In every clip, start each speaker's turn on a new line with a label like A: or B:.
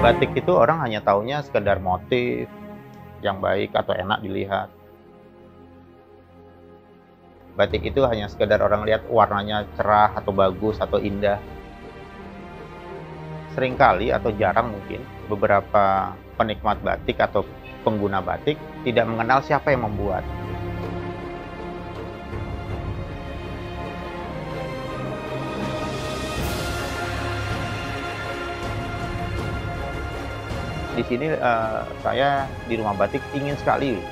A: Batik itu orang hanya taunya sekedar motif yang baik atau enak dilihat. Batik itu hanya sekedar orang lihat warnanya cerah atau bagus atau indah. Seringkali atau jarang mungkin beberapa penikmat batik atau pengguna batik tidak mengenal siapa yang membuat. Di sini saya di rumah batik ingin sekali gitu,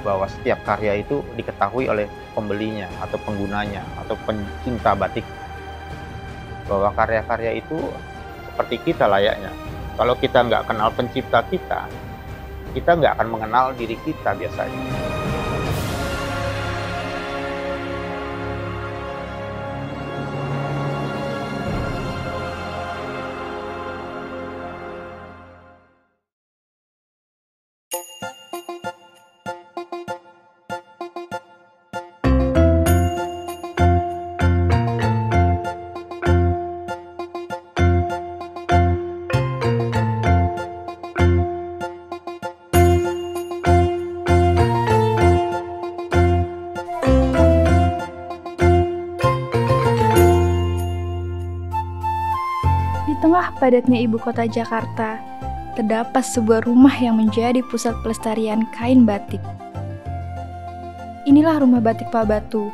A: bahwa setiap karya itu diketahui oleh pembelinya atau penggunanya atau pencinta batik, bahwa karya-karya itu seperti kita layaknya. Kalau kita nggak kenal pencipta kita nggak akan mengenal diri kita biasanya.
B: Di tengah padatnya ibu kota Jakarta, terdapat sebuah rumah yang menjadi pusat pelestarian kain batik. Inilah Rumah Batik Pal Batu,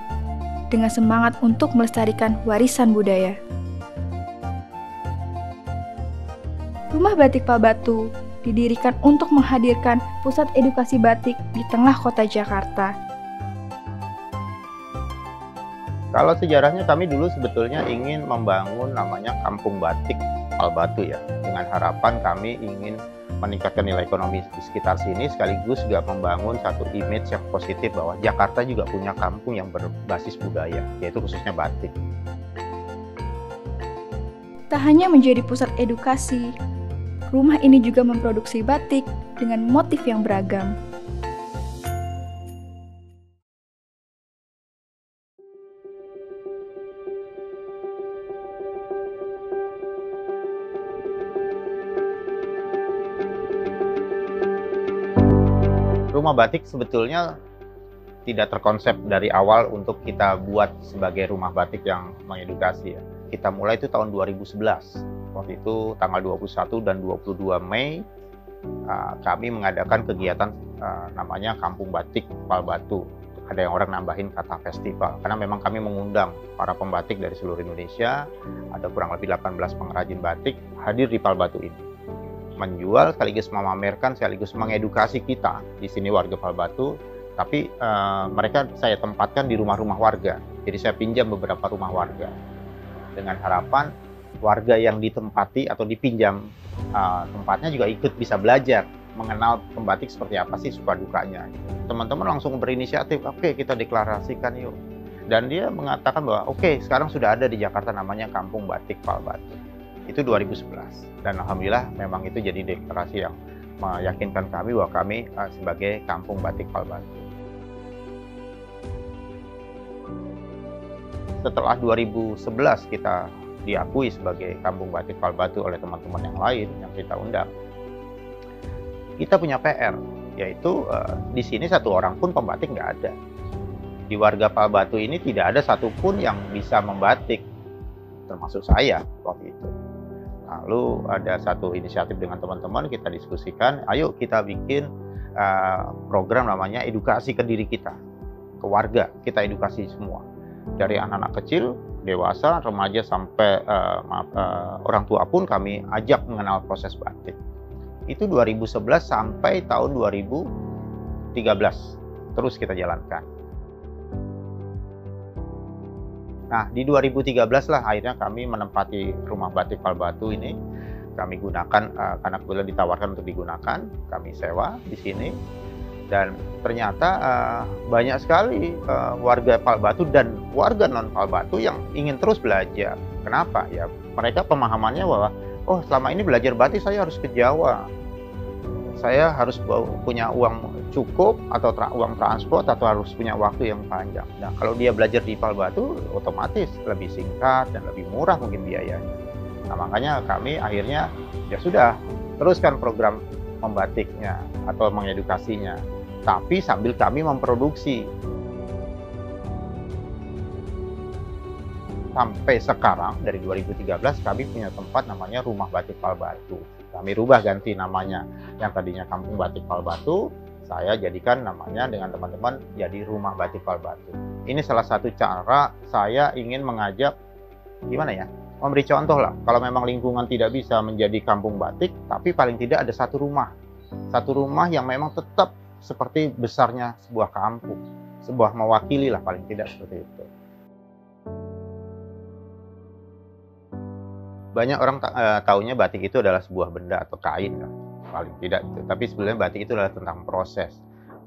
B: dengan semangat untuk melestarikan warisan budaya. Rumah Batik Pal Batu didirikan untuk menghadirkan pusat edukasi batik di tengah kota Jakarta.
A: Kalau sejarahnya kami dulu sebetulnya ingin membangun namanya Kampung Batik Pal Batu ya, dengan harapan kami ingin meningkatkan nilai ekonomi di sekitar sini sekaligus juga membangun satu image yang positif bahwa Jakarta juga punya kampung yang berbasis budaya, yaitu khususnya batik.
B: Tak hanya menjadi pusat edukasi, rumah ini juga memproduksi batik dengan motif yang beragam.
A: Rumah batik sebetulnya tidak terkonsep dari awal untuk kita buat sebagai rumah batik yang mengedukasi ya. Kita mulai itu tahun 2011. Waktu itu tanggal 21 dan 22 Mei kami mengadakan kegiatan namanya Kampung Batik Pal Batu. Ada yang orang nambahin kata festival karena memang kami mengundang para pembatik dari seluruh Indonesia. Ada kurang lebih 18 pengrajin batik hadir di Pal Batu ini. Menjual sekaligus memamerkan sekaligus mengedukasi kita di sini warga Pal Batu, tapi mereka saya tempatkan di rumah-rumah warga. Jadi saya pinjam beberapa rumah warga dengan harapan warga yang ditempati atau dipinjam tempatnya juga ikut bisa belajar mengenal pembatik seperti apa sih suka dukanya. Teman-teman langsung berinisiatif, oke, kita deklarasikan yuk. Dan dia mengatakan bahwa oke, sekarang sudah ada di Jakarta namanya Kampung Batik Pal Batu. Itu 2011 dan alhamdulillah memang itu jadi deklarasi yang meyakinkan kami bahwa kami sebagai Kampung Batik Pal Batu. Setelah 2011 kita diakui sebagai Kampung Batik Pal Batu oleh teman-teman yang lain yang kita undang. Kita punya PR, yaitu di sini satu orang pun pembatik nggak ada. Di warga Pal Batu ini tidak ada satupun yang bisa membatik, termasuk saya waktu itu. Lalu ada satu inisiatif dengan teman-teman, kita diskusikan, ayo kita bikin program namanya edukasi ke diri kita, ke warga, kita edukasi semua. Dari anak-anak kecil, dewasa, remaja, sampai orang tua pun kami ajak mengenal proses batik. Itu 2011 sampai tahun 2013, terus kita jalankan. Nah, di 2013 lah akhirnya kami menempati Rumah Batik Pal Batu ini. Kami gunakan, karena kebetulan ditawarkan untuk digunakan, kami sewa di sini. Dan ternyata banyak sekali warga Pal Batu dan warga non Pal Batu yang ingin terus belajar. Kenapa? Ya mereka pemahamannya bahwa, oh selama ini belajar batik saya harus ke Jawa. Saya harus punya uang cukup atau uang transport atau harus punya waktu yang panjang. Nah, kalau dia belajar di Pal Batu otomatis lebih singkat dan lebih murah mungkin biayanya. Nah, makanya kami akhirnya ya sudah teruskan program membatiknya atau mengedukasinya, tapi sambil kami memproduksi. Sampai sekarang dari 2013 kami punya tempat namanya Rumah Batik Palbatu. Kami rubah ganti namanya. Yang tadinya Kampung Batik Palbatu, saya jadikan namanya dengan teman-teman jadi Rumah Batik Palbatu. Ini salah satu cara saya ingin mengajak, gimana ya, memberi contoh lah. Kalau memang lingkungan tidak bisa menjadi kampung batik, tapi paling tidak ada satu rumah. Satu rumah yang memang tetap seperti besarnya sebuah kampung. Sebuah mewakili lah paling tidak seperti itu. Banyak orang taunya batik itu adalah sebuah benda atau kain lah, paling tidak itu. Tapi sebenarnya batik itu adalah tentang proses.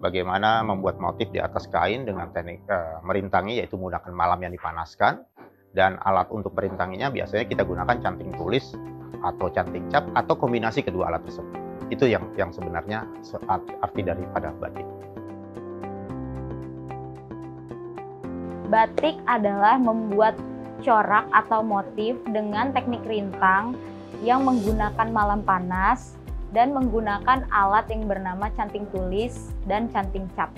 A: Bagaimana membuat motif di atas kain dengan teknik merintangi, yaitu menggunakan malam yang dipanaskan. Dan alat untuk merintanginya biasanya kita gunakan canting tulis atau canting cap atau kombinasi kedua alat tersebut. Itu yang sebenarnya arti daripada batik.
C: Batik adalah membuat corak atau motif dengan teknik rintang yang menggunakan malam panas dan menggunakan alat yang bernama canting tulis dan canting cap.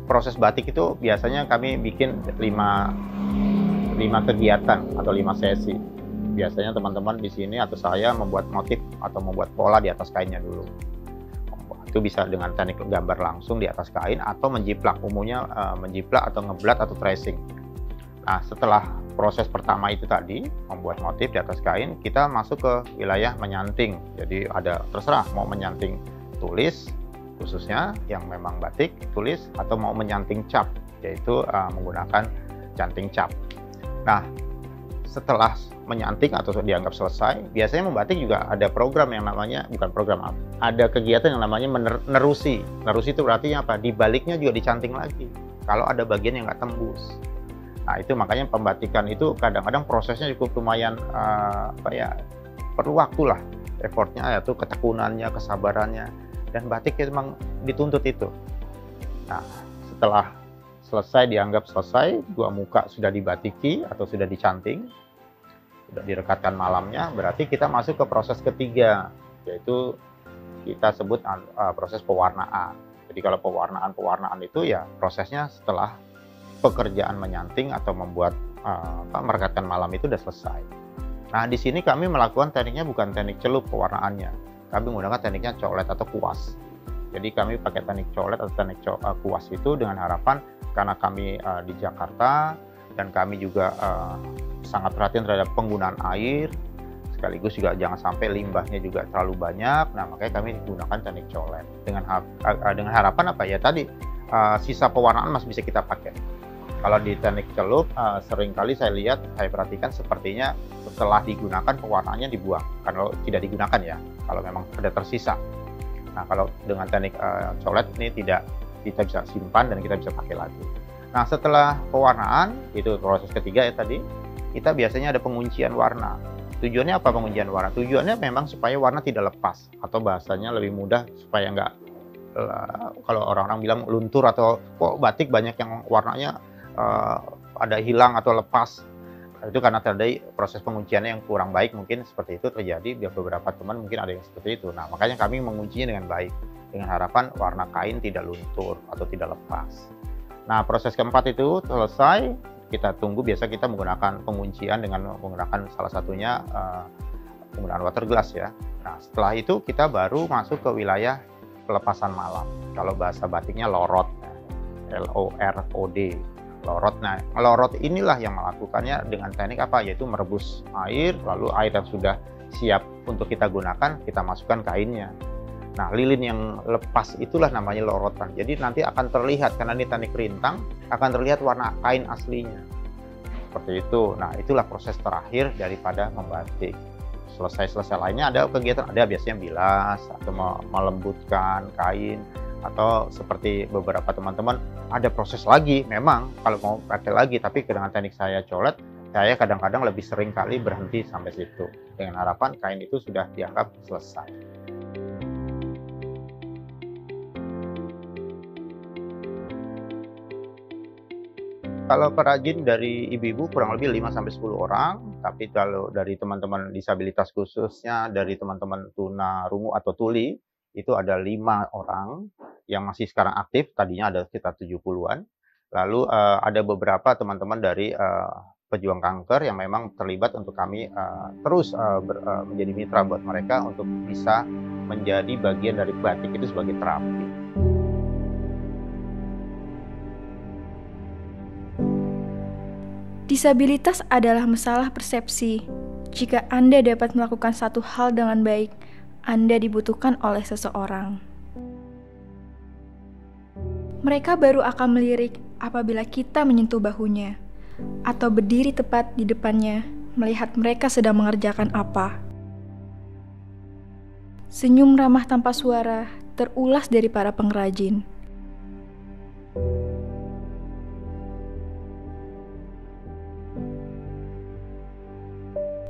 A: Proses batik itu biasanya kami bikin 5 kegiatan atau 5 sesi. Biasanya teman-teman di sini atau saya membuat motif atau membuat pola di atas kainnya dulu. Itu bisa dengan teknik gambar langsung di atas kain atau menjiplak, umumnya menjiplak atau ngeblat atau tracing. Nah, setelah proses pertama itu tadi membuat motif di atas kain, kita masuk ke wilayah menyanting. Jadi ada terserah mau menyanting tulis khususnya yang memang batik tulis atau mau menyanting cap, yaitu menggunakan canting cap. Nah, setelah menyanting atau dianggap selesai, biasanya membatik juga ada program yang namanya, bukan program apa, ada kegiatan yang namanya nerusi. Nerusi itu berarti apa? Di baliknya juga dicanting lagi kalau ada bagian yang nggak tembus. Nah, itu makanya pembatikan itu kadang-kadang prosesnya cukup lumayan perlu waktu lah, effortnya yaitu ketekunannya, kesabarannya, dan batik memang dituntut itu. Nah, setelah selesai, dianggap selesai, dua muka sudah dibatiki atau sudah dicanting, sudah direkatkan malamnya, berarti kita masuk ke proses ketiga, yaitu kita sebut proses pewarnaan. Jadi kalau pewarnaan itu ya prosesnya setelah pekerjaan menyanting atau membuat merekatkan malam itu sudah selesai. Nah, di sini kami melakukan tekniknya bukan teknik celup pewarnaannya, kami menggunakan tekniknya colet atau kuas. Jadi kami pakai teknik colet atau teknik kuas itu dengan harapan karena kami di Jakarta dan kami juga sangat perhatian terhadap penggunaan air, sekaligus juga jangan sampai limbahnya juga terlalu banyak. Nah, makanya kami gunakan teknik colet dengan harapan apa ya tadi, sisa pewarnaan masih bisa kita pakai. Kalau di teknik celup seringkali saya lihat, saya perhatikan sepertinya setelah digunakan pewarnaannya dibuang kalau tidak digunakan ya, kalau memang ada tersisa. Nah, kalau dengan teknik colet ini tidak, kita bisa simpan dan kita bisa pakai lagi. Nah, setelah pewarnaan, itu proses ketiga ya tadi, kita biasanya ada penguncian warna. Tujuannya apa penguncian warna? Tujuannya memang supaya warna tidak lepas, atau bahasanya lebih mudah supaya nggak, kalau orang-orang bilang luntur atau kok batik banyak yang warnanya ada hilang atau lepas. Itu karena terjadi proses pengunciannya yang kurang baik, mungkin seperti itu terjadi. Beberapa teman mungkin ada yang seperti itu. Nah, makanya kami menguncinya dengan baik, dengan harapan warna kain tidak luntur atau tidak lepas. Nah, proses keempat itu selesai, kita tunggu. Biasa kita menggunakan penguncian dengan menggunakan salah satunya penggunaan water glass ya. Nah, setelah itu kita baru masuk ke wilayah pelepasan malam. Kalau bahasa batiknya lorot, LOROD, lorot. Nah, lorot inilah yang melakukannya dengan teknik apa? Yaitu merebus air, lalu air yang sudah siap untuk kita gunakan, kita masukkan kainnya. Nah, lilin yang lepas itulah namanya lorotan. Jadi nanti akan terlihat, karena ini teknik rintang, akan terlihat warna kain aslinya. Seperti itu. Nah, itulah proses terakhir daripada membatik. Selesai lainnya ada kegiatan, ada biasanya bilas atau melembutkan kain, atau seperti beberapa teman-teman ada proses lagi. Memang kalau mau pakai lagi, tapi dengan teknik saya colet, saya kadang-kadang lebih sering kali berhenti sampai situ dengan harapan kain itu sudah dianggap selesai. Kalau perajin dari ibu-ibu kurang lebih 5-10 orang, tapi kalau dari teman-teman disabilitas khususnya dari teman-teman tunarungu atau tuli, itu ada 5 orang yang masih sekarang aktif, tadinya ada sekitar 70-an. Lalu ada beberapa teman-teman dari pejuang kanker yang memang terlibat untuk kami terus menjadi mitra buat mereka untuk bisa menjadi bagian dari batik itu sebagai terapi.
B: Disabilitas adalah masalah persepsi. Jika Anda dapat melakukan satu hal dengan baik, Anda dibutuhkan oleh seseorang. Mereka baru akan melirik apabila kita menyentuh bahunya, atau berdiri tepat di depannya, melihat mereka sedang mengerjakan apa. Senyum ramah tanpa suara terulas dari para pengrajin.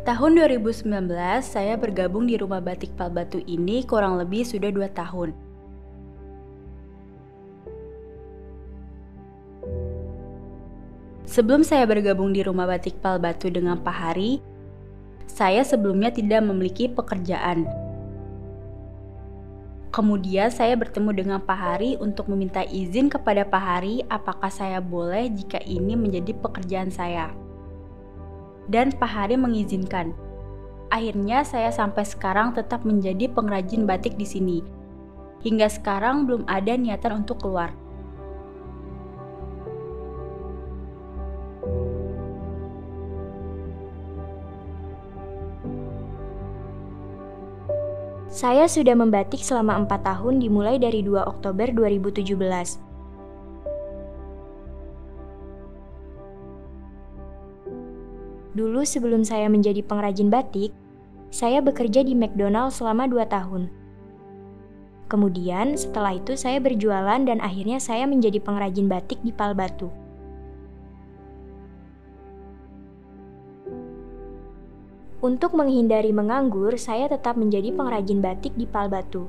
D: Tahun 2019, saya bergabung di Rumah Batik Palbatu ini kurang lebih sudah 2 tahun. Sebelum saya bergabung di Rumah Batik Palbatu dengan Pak Hari, saya sebelumnya tidak memiliki pekerjaan. Kemudian saya bertemu dengan Pak Hari untuk meminta izin kepada Pak Hari apakah saya boleh jika ini menjadi pekerjaan saya. Dan Pak Hari mengizinkan. Akhirnya saya sampai sekarang tetap menjadi pengrajin batik di sini. Hingga sekarang belum ada niatan untuk keluar.
E: Saya sudah membatik selama 4 tahun dimulai dari 2 Oktober 2017. Dulu sebelum saya menjadi pengrajin batik, saya bekerja di McDonald's selama 2 tahun. Kemudian setelah itu saya berjualan dan akhirnya saya menjadi pengrajin batik di Palbatu. Untuk menghindari menganggur, saya tetap menjadi pengrajin batik di Palbatu.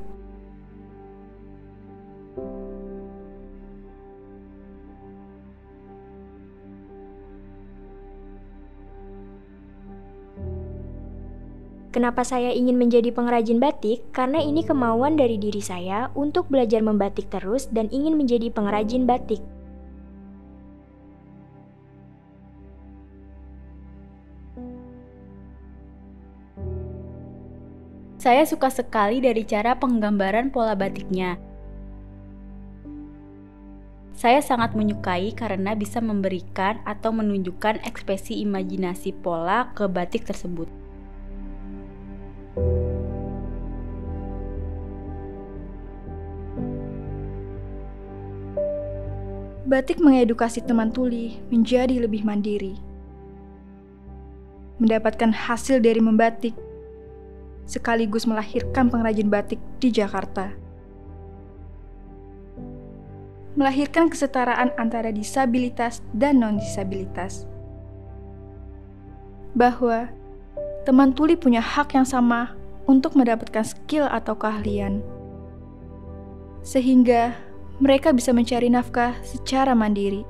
E: Kenapa saya ingin menjadi pengrajin batik? Karena ini kemauan dari diri saya untuk belajar membatik terus dan ingin menjadi pengrajin batik.
D: Saya suka sekali dari cara penggambaran pola batiknya. Saya sangat menyukai karena bisa memberikan atau menunjukkan ekspresi imajinasi pola ke batik tersebut.
B: Batik mengedukasi teman tuli menjadi lebih mandiri. Mendapatkan hasil dari membatik, sekaligus melahirkan pengrajin batik di Jakarta. Melahirkan kesetaraan antara disabilitas dan non-disabilitas. Bahwa teman tuli punya hak yang sama untuk mendapatkan skill atau keahlian. Sehingga mereka bisa mencari nafkah secara mandiri.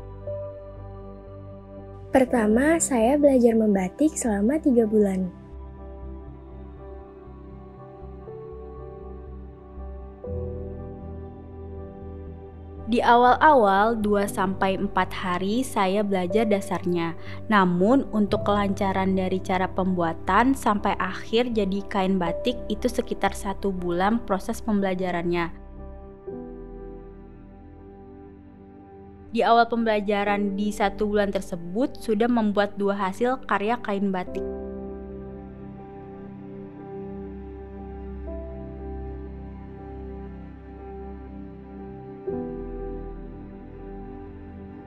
E: Pertama, saya belajar membatik selama 3 bulan.
D: Di awal-awal 2-4 hari saya belajar dasarnya. Namun untuk kelancaran dari cara pembuatan sampai akhir jadi kain batik itu sekitar 1 bulan proses pembelajarannya. Di awal pembelajaran di 1 bulan tersebut sudah membuat 2 hasil karya kain batik.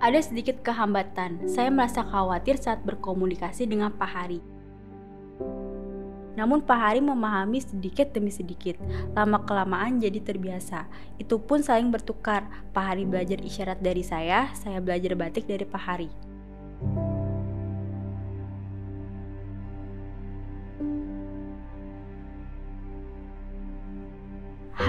D: Ada sedikit kehambatan, saya merasa khawatir saat berkomunikasi dengan Pak Hari. Namun Pak Hari memahami sedikit demi sedikit, lama-kelamaan jadi terbiasa. Itu pun saling bertukar, Pak Hari belajar isyarat dari saya belajar batik dari Pak Hari.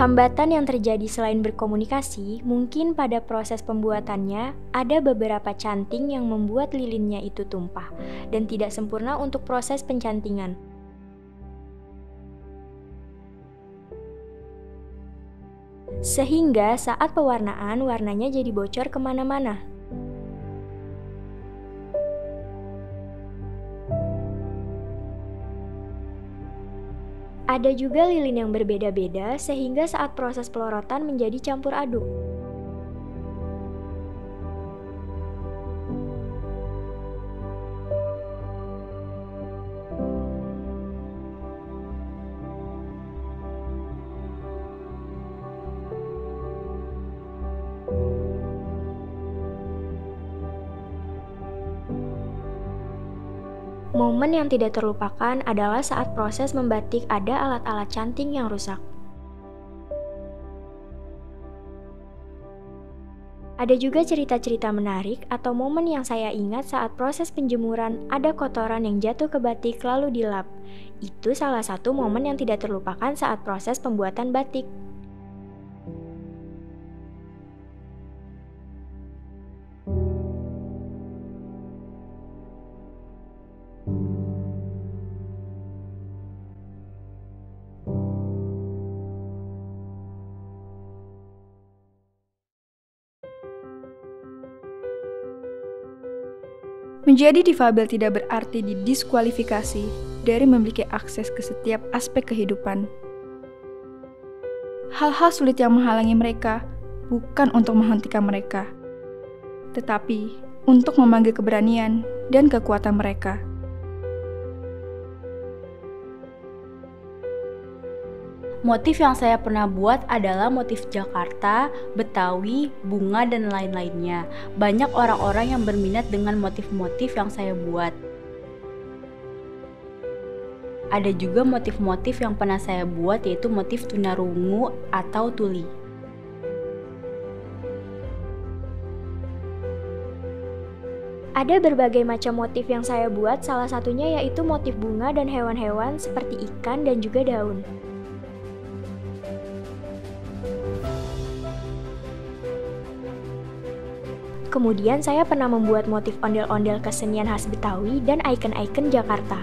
E: Hambatan yang terjadi selain berkomunikasi, mungkin pada proses pembuatannya ada beberapa canting yang membuat lilinnya itu tumpah dan tidak sempurna untuk proses pencantingan. Sehingga saat pewarnaan, warnanya jadi bocor kemana-mana. Ada juga lilin yang berbeda-beda sehingga saat proses pelorotan menjadi campur aduk. Momen yang tidak terlupakan adalah saat proses membatik ada alat-alat canting yang rusak. Ada juga cerita-cerita menarik atau momen yang saya ingat saat proses penjemuran ada kotoran yang jatuh ke batik lalu dilap. Itu salah satu momen yang tidak terlupakan saat proses pembuatan batik.
B: Menjadi difabel tidak berarti didiskualifikasi dari memiliki akses ke setiap aspek kehidupan. Hal-hal sulit yang menghalangi mereka bukan untuk menghentikan mereka, tetapi untuk memanggil keberanian dan kekuatan mereka.
D: Motif yang saya pernah buat adalah motif Jakarta, Betawi, bunga, dan lain-lainnya. Banyak orang-orang yang berminat dengan motif-motif yang saya buat. Ada juga motif-motif yang pernah saya buat, yaitu motif tunarungu atau tuli.
E: Ada berbagai macam motif yang saya buat, salah satunya yaitu motif bunga dan hewan-hewan seperti ikan dan juga daun. Kemudian saya pernah membuat motif ondel-ondel kesenian khas Betawi dan ikon-ikon Jakarta.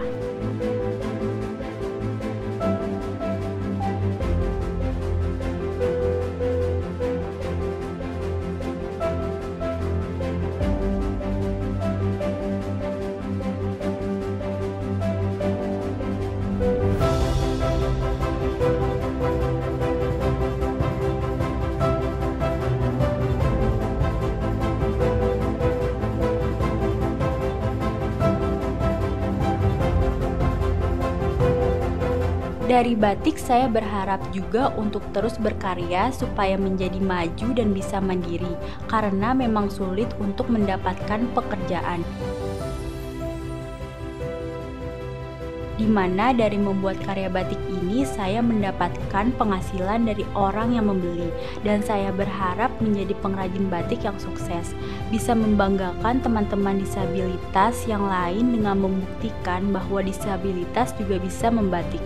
D: Dari batik saya berharap juga untuk terus berkarya supaya menjadi maju dan bisa mandiri, karena memang sulit untuk mendapatkan pekerjaan. Di mana dari membuat karya batik ini saya mendapatkan penghasilan dari orang yang membeli, dan saya berharap menjadi pengrajin batik yang sukses, bisa membanggakan teman-teman disabilitas yang lain dengan membuktikan bahwa disabilitas juga bisa membatik.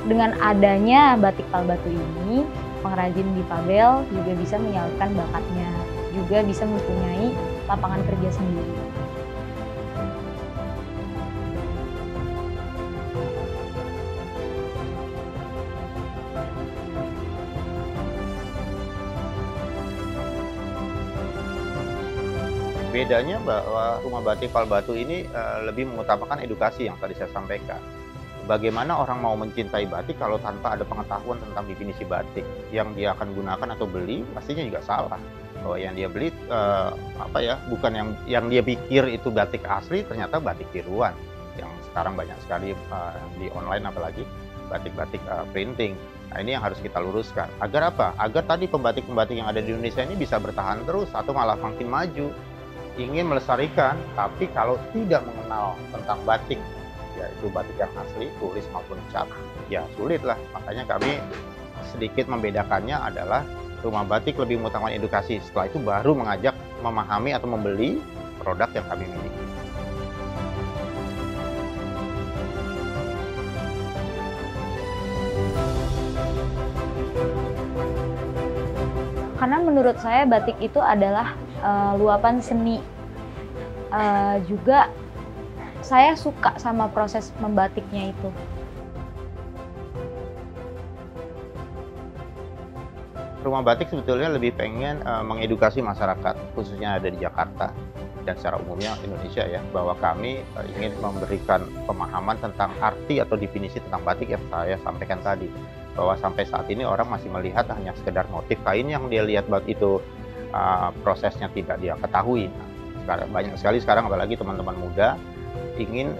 C: Dengan adanya batik Palbatu ini, pengrajin difabel juga bisa menyalurkan bakatnya, juga bisa mempunyai lapangan kerja sendiri.
A: Bedanya bahwa rumah batik Palbatu ini lebih mengutamakan edukasi yang tadi saya sampaikan. Bagaimana orang mau mencintai batik kalau tanpa ada pengetahuan tentang definisi batik yang dia akan gunakan atau beli, pastinya juga salah. Bahwa yang dia beli bukan yang dia pikir itu batik asli, ternyata batik tiruan yang sekarang banyak sekali di online, apalagi batik-batik printing. Nah, ini yang harus kita luruskan. Agar apa? Agar tadi pembatik-pembatik yang ada di Indonesia ini bisa bertahan terus atau malah makin maju. Ingin melestarikan, tapi kalau tidak mengenal tentang batik, yaitu batik yang asli, tulis maupun cap, ya sulit lah. Makanya kami sedikit membedakannya adalah rumah batik lebih mengutamakan edukasi, setelah itu baru mengajak memahami atau membeli produk yang kami miliki.
C: Karena menurut saya batik itu adalah luapan seni. Juga saya suka sama proses membatiknya itu.
A: Rumah Batik sebetulnya lebih pengen mengedukasi masyarakat, khususnya ada di Jakarta dan secara umumnya Indonesia ya, bahwa kami ingin memberikan pemahaman tentang arti atau definisi tentang batik yang saya sampaikan tadi. Bahwa sampai saat ini orang masih melihat hanya sekedar motif kain yang dia lihat batik itu prosesnya tidak dia ketahui. Nah, sekarang banyak sekali sekarang apalagi teman-teman muda ingin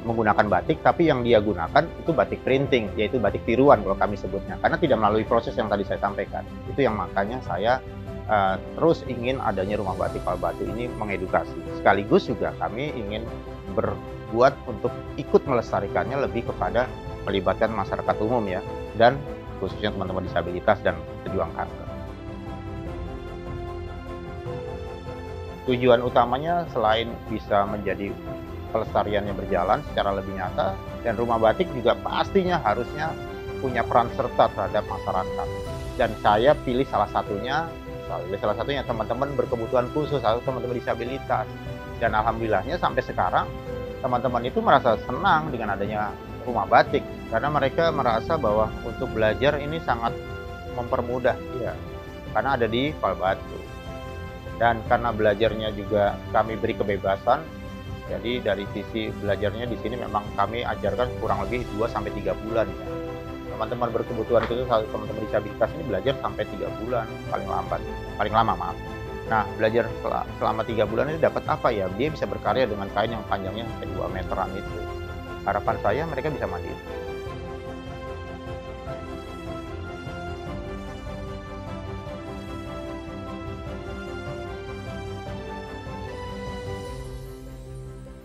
A: menggunakan batik, tapi yang dia gunakan itu batik printing, yaitu batik tiruan kalau kami sebutnya, karena tidak melalui proses yang tadi saya sampaikan. Itu yang makanya saya terus ingin adanya Rumah Batik Palbatu ini mengedukasi. Sekaligus juga kami ingin berbuat untuk ikut melestarikannya lebih kepada melibatkan masyarakat umum ya, dan khususnya teman-teman disabilitas dan pejuang kanker. Tujuan utamanya selain bisa menjadi pelestariannya berjalan secara lebih nyata, dan Rumah Batik juga pastinya harusnya punya peran serta terhadap masyarakat. Dan saya pilih salah satunya teman-teman berkebutuhan khusus atau teman-teman disabilitas. Dan alhamdulillahnya sampai sekarang teman-teman itu merasa senang dengan adanya Rumah Batik, karena mereka merasa bahwa untuk belajar ini sangat mempermudah ya, karena ada di Palbatu. Dan karena belajarnya juga kami beri kebebasan, jadi dari sisi belajarnya di sini memang kami ajarkan kurang lebih 2-3 bulan ya. Teman-teman berkebutuhan khusus atau teman-teman disabilitas ini belajar sampai 3 bulan paling lama maaf. Nah, belajar selama 3 bulan ini dapat apa ya? Dia bisa berkarya dengan kain yang panjangnya sampai 2 meteran itu. Harapan saya mereka bisa mandiri.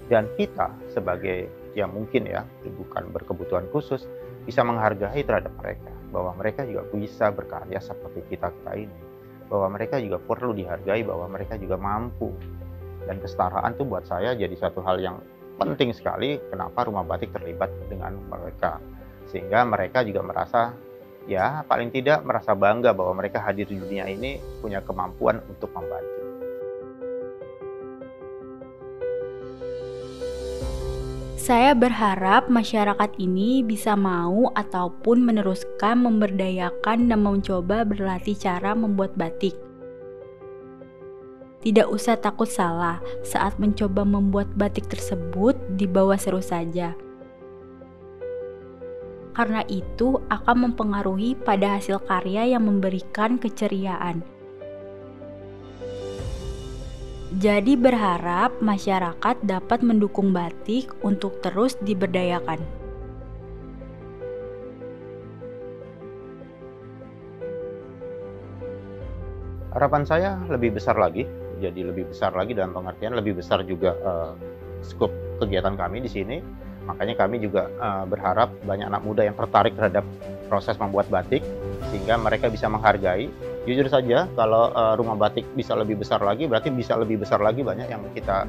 A: Dan kita sebagai yang mungkin ya bukan berkebutuhan khusus bisa menghargai terhadap mereka, bahwa mereka juga bisa berkarya seperti kita ini, bahwa mereka juga perlu dihargai, bahwa mereka juga mampu. Dan kesetaraan itu buat saya jadi satu hal yang penting sekali, kenapa Rumah Batik terlibat dengan mereka, sehingga mereka juga merasa ya paling tidak merasa bangga bahwa mereka hadir di dunia ini punya kemampuan untuk membantu.
D: Saya berharap masyarakat ini bisa mau ataupun meneruskan memberdayakan dan mencoba berlatih cara membuat batik. Tidak usah takut salah saat mencoba membuat batik tersebut, dibawa seru saja. Karena itu akan mempengaruhi pada hasil karya yang memberikan keceriaan. Jadi berharap masyarakat dapat mendukung batik untuk terus diberdayakan.
A: Harapan saya lebih besar lagi, jadi lebih besar lagi dalam pengertian lebih besar juga skop kegiatan kami di sini. Makanya kami juga berharap banyak anak muda yang tertarik terhadap proses membuat batik, sehingga mereka bisa menghargai. Jujur saja, kalau Rumah Batik bisa lebih besar lagi, berarti bisa lebih besar lagi banyak yang kita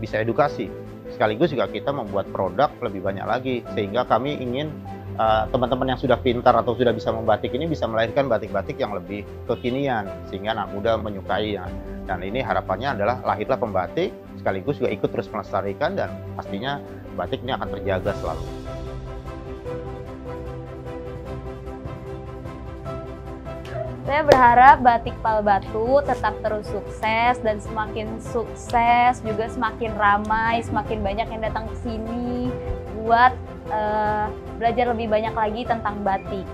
A: bisa edukasi. Sekaligus juga kita membuat produk lebih banyak lagi, sehingga kami ingin teman-teman yang sudah pintar atau sudah bisa membatik ini bisa melahirkan batik-batik yang lebih kekinian, sehingga anak muda menyukainya. Dan ini harapannya adalah lahirlah pembatik, sekaligus juga ikut terus melestarikan, dan pastinya batik ini akan terjaga selalu.
C: Saya berharap Batik Palbatu tetap terus sukses, dan semakin sukses juga semakin ramai, semakin banyak yang datang ke sini buat belajar lebih banyak lagi tentang batik.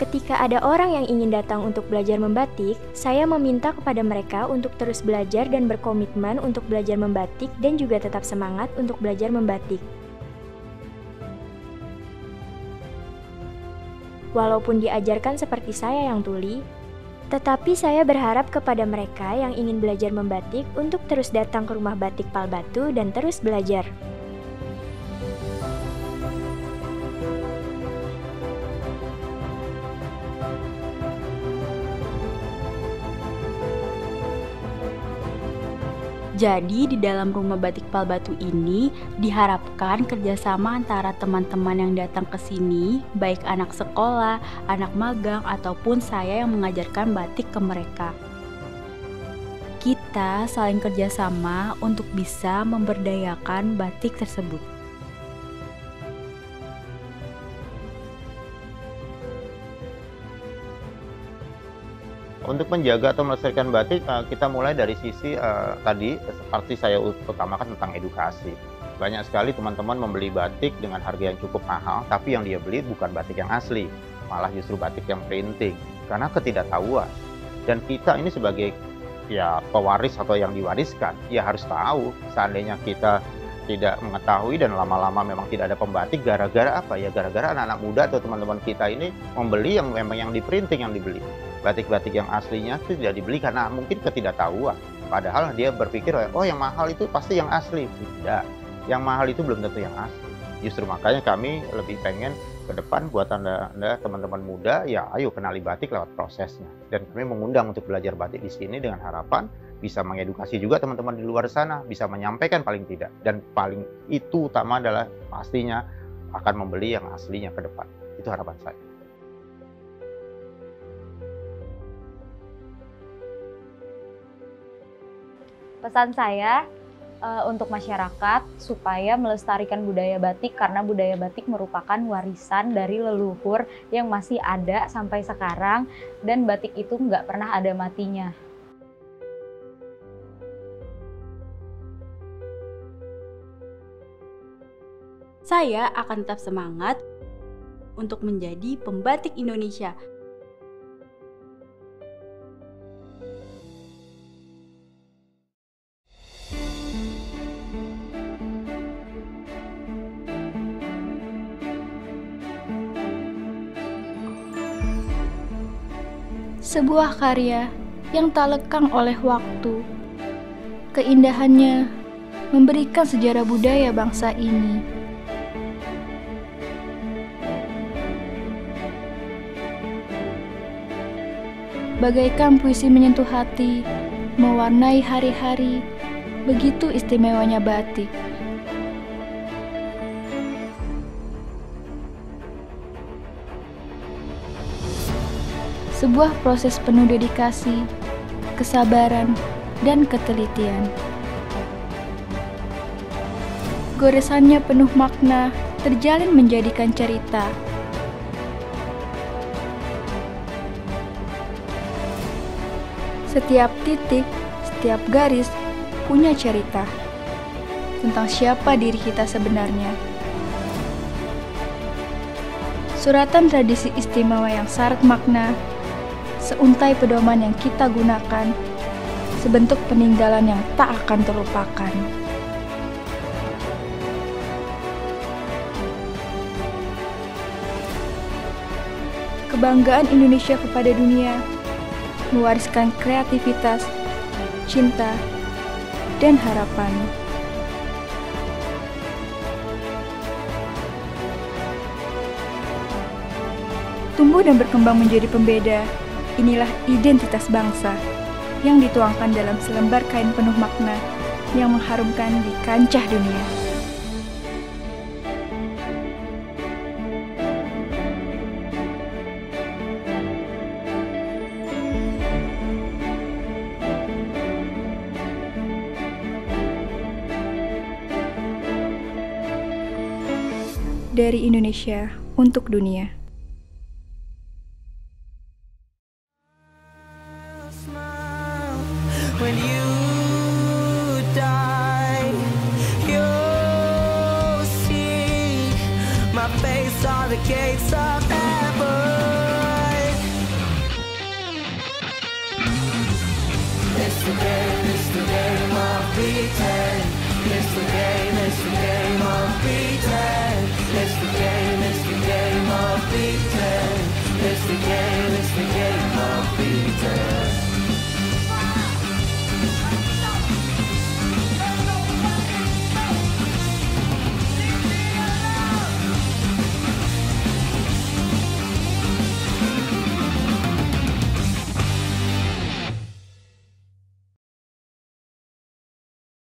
E: Ketika ada orang yang ingin datang untuk belajar membatik, saya meminta kepada mereka untuk terus belajar dan berkomitmen untuk belajar membatik, dan juga tetap semangat untuk belajar membatik. Walaupun diajarkan seperti saya yang tuli, tetapi saya berharap kepada mereka yang ingin belajar membatik untuk terus datang ke Rumah Batik Palbatu dan terus belajar.
D: Jadi di dalam rumah batik Pal Batu ini diharapkan kerjasama antara teman-teman yang datang ke sini, baik anak sekolah, anak magang, ataupun saya yang mengajarkan batik ke mereka. Kita saling kerjasama untuk bisa memberdayakan batik tersebut.
A: Untuk menjaga atau melestarikan batik, kita mulai dari sisi tadi seperti saya utamakan tentang edukasi. Banyak sekali teman-teman membeli batik dengan harga yang cukup mahal, tapi yang dia beli bukan batik yang asli, malah justru batik yang printing, karena ketidaktahuan. Dan kita ini sebagai pewaris atau yang diwariskan, ya harus tahu. Seandainya kita tidak mengetahui dan lama-lama memang tidak ada pembatik, gara-gara apa ya? Gara-gara anak-anak muda atau teman-teman kita ini membeli yang memang yang di printing yang dibeli. Batik-batik yang aslinya itu tidak dibeli karena mungkin ketidaktahuan. Padahal dia berpikir, oh yang mahal itu pasti yang asli. Tidak, yang mahal itu belum tentu yang asli. Justru makanya kami lebih pengen ke depan buat Anda teman-teman muda, ya ayo kenali batik lewat prosesnya. Dan kami mengundang untuk belajar batik di sini dengan harapan bisa mengedukasi juga teman-teman di luar sana, bisa menyampaikan paling tidak. Dan paling itu utama adalah pastinya akan membeli yang aslinya ke depan. Itu harapan saya.
C: Pesan saya untuk masyarakat supaya melestarikan budaya batik, karena budaya batik merupakan warisan dari leluhur yang masih ada sampai sekarang, dan batik itu nggak pernah ada matinya.
D: Saya akan tetap semangat untuk menjadi pembatik Indonesia.
B: Sebuah karya yang tak lekang oleh waktu. Keindahannya memberikan sejarah budaya bangsa ini. Bagaikan puisi menyentuh hati, mewarnai hari-hari, begitu istimewanya batik. Sebuah proses penuh dedikasi, kesabaran, dan ketelitian. Goresannya penuh makna, terjalin menjadikan cerita. Setiap titik, setiap garis punya cerita tentang siapa diri kita sebenarnya. Suratan tradisi istimewa yang syarat makna, seuntai pedoman yang kita gunakan, sebentuk peninggalan yang tak akan terlupakan. Kebanggaan Indonesia kepada dunia, mewariskan kreativitas, cinta, dan harapan. Tumbuh dan berkembang menjadi pembeda, inilah identitas bangsa yang dituangkan dalam selembar kain penuh makna yang mengharumkan di kancah dunia. Dari Indonesia untuk dunia.
F: When you die, you'll see my face on the gates of